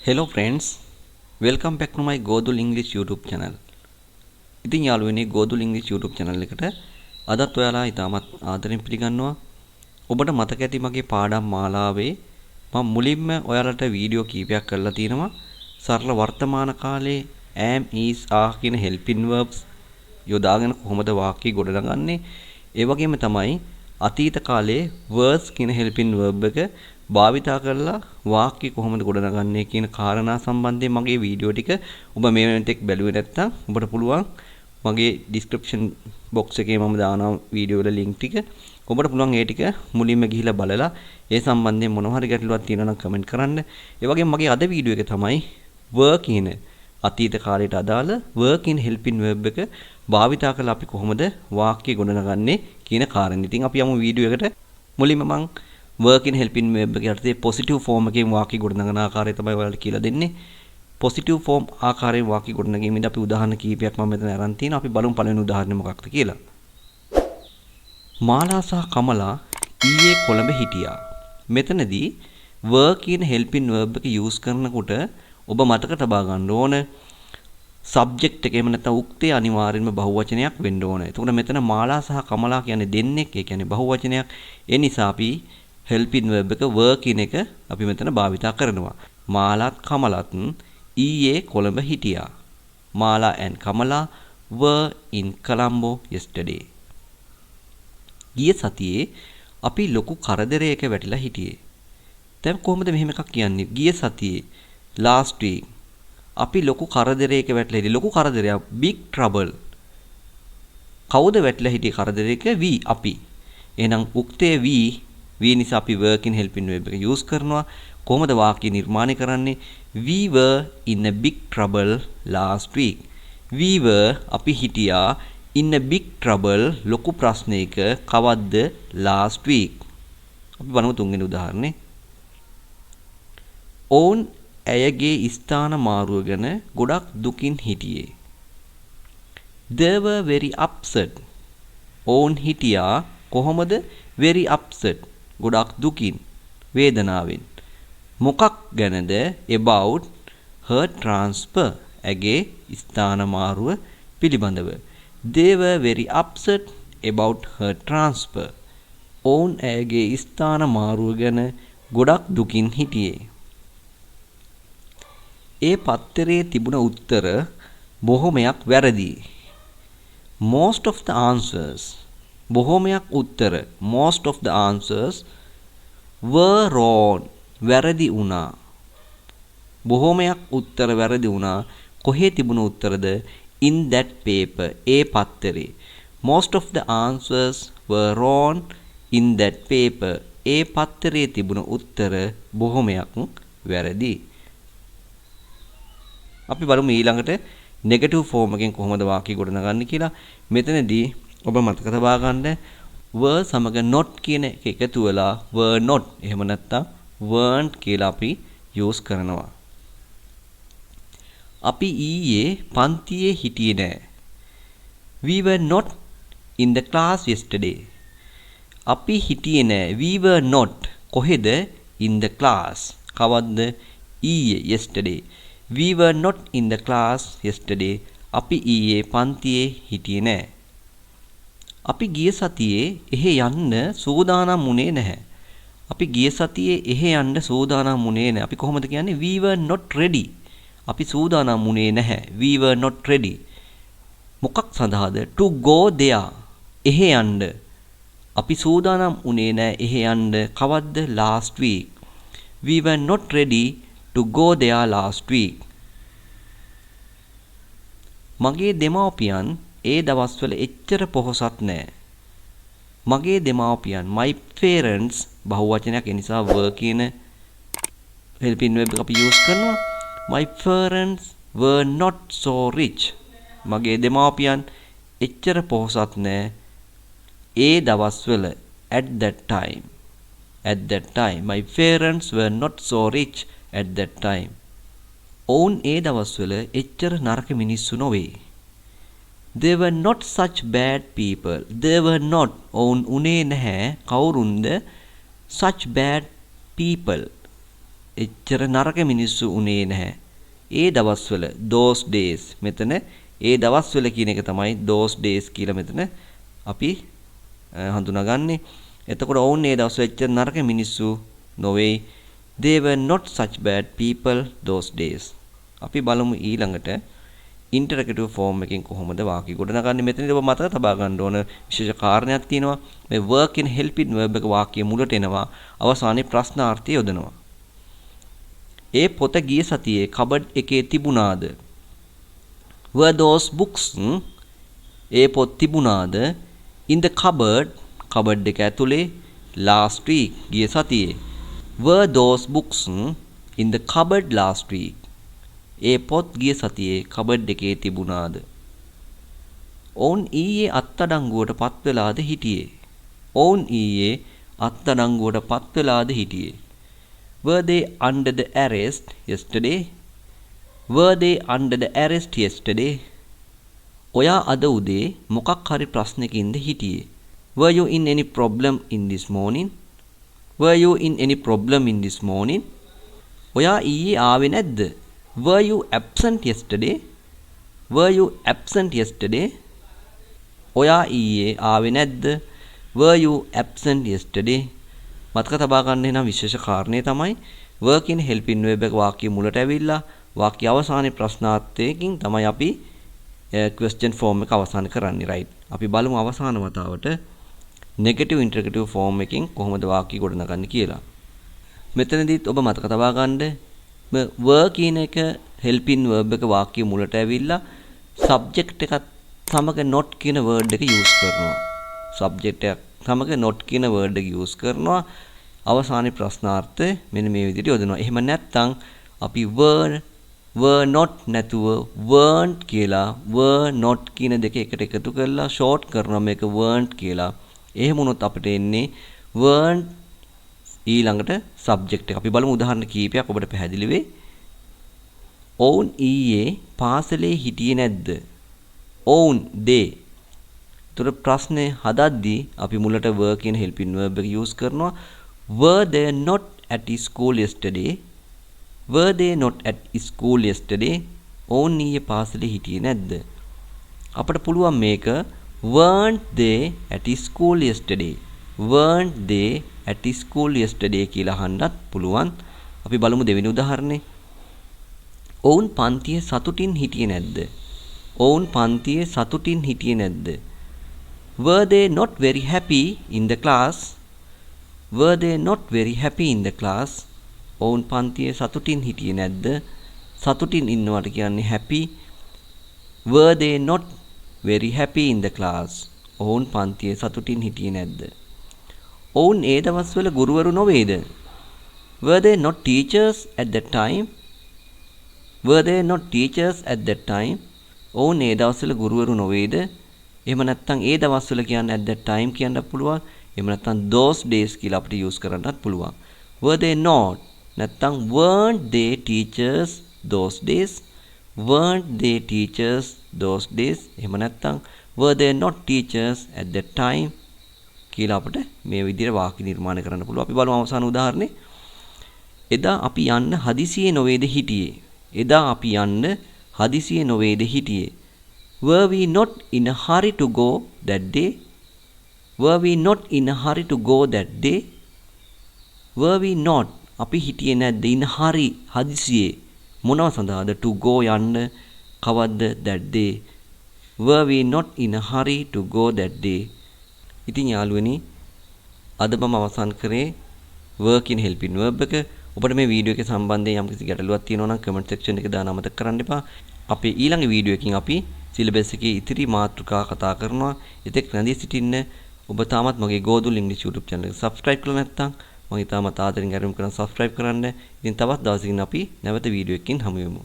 Hello friends, welcome back to my Godul English YouTube channel. ඉතින් යාළුවනේ Godul English YouTube channel එකට අදත් ඔයාලා ඉතාමත් ආදරෙන් පිළිගන්නවා. ඔබට මතක ඇති මගේ පාඩම් මාලාවේ මම මුලින්ම ඔයාලට වීඩියෝ කීපයක් කරලා තිනවා. සරල වර්තමාන කාලේ am is are කියන helping verbs යොදාගෙන කොහොමද වාක්‍ය ගොඩනගන්නේ? ඒ වගේම තමයි අතීත කාලේ was කියන helping verb එක භාවිතා කරලා වාක්‍ය කොහොමද ගොඩනගන්නේ කියන කාරණා සම්බන්ධයෙන් මගේ වීඩියෝ ටික ඔබ මේ වෙනතෙක් බැලුවේ නැත්නම් ඔබට පුළුවන් මගේ description box එකේ මම දානවා වීඩියෝ වල link ටික ඔබට පුළුවන් ඒ ටික මුලින්ම ගිහිලා බලලා ඒ සම්බන්ධයෙන් මොනවා හරි ගැටලුවක් තියෙනවා නම් කමෙන්ට් කරන්න. ඒ වගේම මගේ අද වීඩියෝ එක තමයි were කියන අතීත කාලයට අදාළ were කියන helping verb එක භාවිතා කරලා අපි කොහොමද වාක්‍ය ගොඩනගන්නේ කියන කාරණේ. ඉතින් අපි යමු වීඩියෝ එකට. මුලින්ම මම work in helping verb එක යටතේ positive form එකෙන් වාක්‍ය ගොඩනගන ආකාරය තමයි ඔයාලට කියලා දෙන්නේ. positive form ආකාරයෙන් වාක්‍ය ගොඩනගීමේදී අපි උදාහරණ කීපයක් මම මෙතන අරන් තියෙනවා. අපි බලමු පළවෙනි උදාහරණය මොකක්ද කියලා. මාලා සහ කමලා ඊයේ කොළඹ හිටියා. මෙතනදී were කියන helping verb එක use කරනකොට ඔබ මතක තබා ගන්න ඕන subject එක එහෙම නැත්නම් උක්තේ අනිවාර්යෙන්ම බහුවචනයක් වෙන්න ඕන. එතකොට මෙතන මාලා සහ කමලා කියන්නේ දෙන්නෙක්, ඒ කියන්නේ බහුවචනයක්. ඒ නිසා අපි helping verb එක were කියන එක අපි මෙතන භාවිතා කරනවා. මාලාත් කමලත් ඊයේ කොළඹ හිටියා. මාලා and Kamala were in Colombo yesterday. ගිය සතියේ අපි ලොකු කරදරයක වැටිලා හිටියේ. දැන් කොහොමද මෙහෙම එකක් කියන්නේ? ගිය සතියේ last week අපි ලොකු කරදරයක වැටිලා හිටියේ. ලොකු කරදරයක් big trouble. කවුද වැටිලා හිටියේ කරදරයක? we අපි. එහෙනම් උක්තේ we නිසා අපි work in helping verb එක use කරනවා. කොහොමද වාක්‍ය නිර්මාණය කරන්නේ? We were in a big trouble last week. We were අපි හිටියා in a big trouble ලොකු ප්‍රශ්නයක කවද්ද last week. අපි බලමු තුන්වෙනි උදාහරණේ. ඔවුන් ඇයගේ ස්ථාන මාරුව ගැන ගොඩක් දුකින් හිටියේ. They were very upset. ඔවුන් හිටියා කොහොමද? very upset. ගොඩක් දුකින්, වේදනාවෙන්. මොකක් ගැනද? about her transfer. ඇගේ ස්ථාන මාරුව පිළිබඳව. They were very upset about her transfer. ඔවුන් ඇගේ ස්ථාන මාරුව ගැන ගොඩක් දුකින් හිටියේ. ඒ පත්තරේ තිබුණ උත්තර බොහොමයක් වැරදි. Most of the answers බොහොමයක් උත්තර most of the answers were wrong. වැරදි වුණා. බොහොමයක් උත්තර වැරදි වුණා. කොහේ තිබුණ උත්තරද? in that paper. ඒ පත්තරේ. most of the answers were wrong in that paper. ඒ පත්තරේ තිබුණ උත්තර බොහොමයක් වැරදි. අපි බලමු ඊළඟට negative form එකෙන් කොහොමද වාක්‍ය ගොඩනගන්නේ කියලා. මෙතනදී ඔබ මතක තබා ගන්න were සමග not කියන එක එකතු වෙලා were not එහෙම නැත්නම් weren't කියලා අපි use කරනවා. අපි ඊයේ පන්තියේ හිටියේ නෑ. We were not in the class yesterday. අපි හිටියේ නෑ. We were not කොහෙද? in the class. කවද්ද? ඊයේ yesterday. We were not in the class yesterday. අපි ඊයේ පන්තියේ හිටියේ නෑ. අපි ගිය සතියේ එහෙ යන්න සූදානම් වුණේ නැහැ. අපි ගිය සතියේ එහෙ යන්න සූදානම් වුණේ නැහැ. අපි කොහොමද කියන්නේ? We were not ready. අපි සූදානම් වුණේ නැහැ. We were not ready. මොකක් සඳහාද? To go there. එහෙ යන්න. අපි සූදානම් වුණේ නැහැ එහෙ යන්න. කවද්ද? last week. We were not ready to go there last week. මගේ දෙමාපියන් ඒ දවස්වල එච්චර පොහොසත් නෑ. මගේ දෙමාපියන් my parents බහුවචනයක් ඒ නිසා were කියන helping verb එක අපි use කරනවා. My parents were not so rich. මගේ දෙමාපියන් එච්චර පොහොසත් නෑ ඒ දවස්වල at that time. At that time my parents were not so rich at that time. ඔවුන් ඒ දවස්වල එච්චර නරක මිනිස්සු නොවේ. They were not such bad people. They were not ඔවුන් උනේ නැහැ කවුරුන්ද? such bad people. එච්චර නරක මිනිස්සු උනේ නැහැ. ඒ දවස්වල those days මෙතන ඒ දවස්වල කියන එක තමයි those days කියලා මෙතන අපි හඳුනාගන්නේ. එතකොට ඔවුන් ඒ දවස්වල එච්චර නරක මිනිස්සු නොවේ. They were not such bad people those days. අපි බලමු ඊළඟට ඉන්ටරගේටිව් ෆෝම් එකෙන් කොහොමද වාක්‍ය ගොඩනගන්නේ. මෙතනදී ඔබ මතක තබා ගන්න ඕන විශේෂ කාරණයක් තියෙනවා. මේ work in helping verb එක වාක්‍ය මුලට එනවා. අවසානයේ ප්‍රශ්නාර්ථය යොදනවා. ඒ පොත ගිය සතියේ කබඩ් එකේ තිබුණාද? Were those books ඒ පොත් තිබුණාද? In the cupboard කබඩ් එක ඇතුලේ last week ගිය සතියේ. Were those books in the cupboard last week? ඒ පොත් ගිය සතියේ කබඩ් එකේ තිබුණාද? ඔවුන් ඊයේ අත්අඩංගුවට පත් වෙලාද හිටියේ? ඔවුන් ඊයේ අත්අඩංගුවට පත් වෙලාද හිටියේ? Were they under the arrest yesterday? Were they under the arrest yesterday? ඔයා අද උදේ මොකක් හරි ප්‍රශ්නකින්ද හිටියේ? Were you in any problem in this morning? Were you in any problem in this morning? ඔයා ඊයේ ආවේ නැද්ද? Were you absent yesterday? Were you absent yesterday? ඔයා ඊයේ ආවේ නැද්ද? Were you absent yesterday? මතක තබා ගන්න නම් විශේෂ කාරණේ තමයි work in helping verb එක වාක්‍ය මුලට ඇවිල්ලා වාක්‍ය අවසානයේ ප්‍රශ්නාර්ථයකින් තමයි අපි question form එක අවසන් කරන්නේ right. අපි බලමු අවසාන වතාවට negative interrogative form එකෙන් කොහොමද වාක්‍ය ගොඩනගන්නේ කියලා. මෙතනදීත් ඔබ මතක තබා ගන්න work කියන එක helping verb එක වාක්‍ය මුලට ඇවිල්ලා subject එකත් සමග not කියන word එක use කරනවා. subject එක සමග not කියන word එක use කරනවා. අවසානයේ ප්‍රශ්නාර්ථය මෙන්න මේ විදිහට යොදනවා. එහෙම නැත්නම් අපි were not නැතුව weren't කියලා were not කියන දෙක එකට එකතු කරලා short කරනවා මේක weren't කියලා. එහෙම වුණොත් අපිට එන්නේ weren't ඊළඟට subject එක. අපි බලමු උදාහරණ කීපයක් ඔබට පැහැදිලි වෙයි. ඔවුන් ඊයේ පාසලේ හිටියේ නැද්ද? ඔවුන් they. ඒතර ප්‍රශ්නේ හදද්දී අපි මුලට were කියන helping verb එක use කරනවා. Were they not at school yesterday? Were they not at school yesterday? ඔවුන් ඊයේ පාසලේ හිටියේ නැද්ද? අපිට පුළුවන් මේක weren't they at school yesterday? Weren't they at school yesterday කියලා අහන්නත් පුළුවන්. අපි බලමු දෙවෙනි උදාහරණේ. ඔවුන් පන්තියේ සතුටින් හිටියේ නැද්ද? ඔවුන් පන්තියේ සතුටින් හිටියේ නැද්ද? Were they not very happy in the class? Were they not very happy in the class? ඔවුන් පන්තියේ සතුටින් හිටියේ නැද්ද? සතුටින් ඉන්නවට කියන්නේ happy. Were they not very happy in the class? ඔවුන් පන්තියේ සතුටින් හිටියේ නැද්ද? ඔවුන් ඒ දවස්වල ගුරුවරු නොවේද? Were they not teachers at that time? Were they not teachers at that time? ඔවුන් ඒ දවස්වල ගුරුවරු නොවේද? එහෙම නැත්නම් ඒ දවස්වල කියන්නේ at that time කියන්නත් පුළුවන්. එහෙම නැත්නම් those days කියලා අපිට use කරන්නත් පුළුවන්. Were they not නැත්නම් weren't they teachers those days? Weren't they teachers those days? එහෙම නැත්නම් were they not teachers at that time කියලා අපිට මේ විදිහට වාක්‍ය නිර්මාණය කරන්න පුළුවන්. අපි බලමු අවසාන උදාහරණේ. එදා අපි යන්න හදිසියේ නොවේද හිටියේ? එදා අපි යන්න හදිසියේ නොවේද හිටියේ? Were we not in a hurry to go that day? Were we not in a hurry to go that day? Were we not අපි හිටියේ නැද්ද in a hurry හදිසියේ මොනව සඳහාද to go යන්න කවද්ද that day? Were we not in a hurry to go that day? ඉතින් යාළුවනි අද මම අවසන් කරේ work in helping verb එක. ඔබට මේ වීඩියෝ එකේ සම්බන්ධයෙන් යම්කිසි ගැටලුවක් තියෙනවා නම් comment section එකේ දාන්න අමතක කරන්න එපා. අපේ ඊළඟ වීඩියෝ එකකින් අපි සිලබස් එකේ ඉතිරි මාතෘකා කතා කරනවා. එතෙක් රැඳී සිටින්න. ඔබ තාමත් මගේ ගෝදුල් ඉංග්‍රීසි YouTube channel එක subscribe කරලා නැත්නම් මම තාමත් ආදරෙන් ආරම්භ කරන subscribe කරන්න. ඉතින් තවත් දවසකින් අපි නැවත වීඩියෝ එකකින් හමු වෙමු.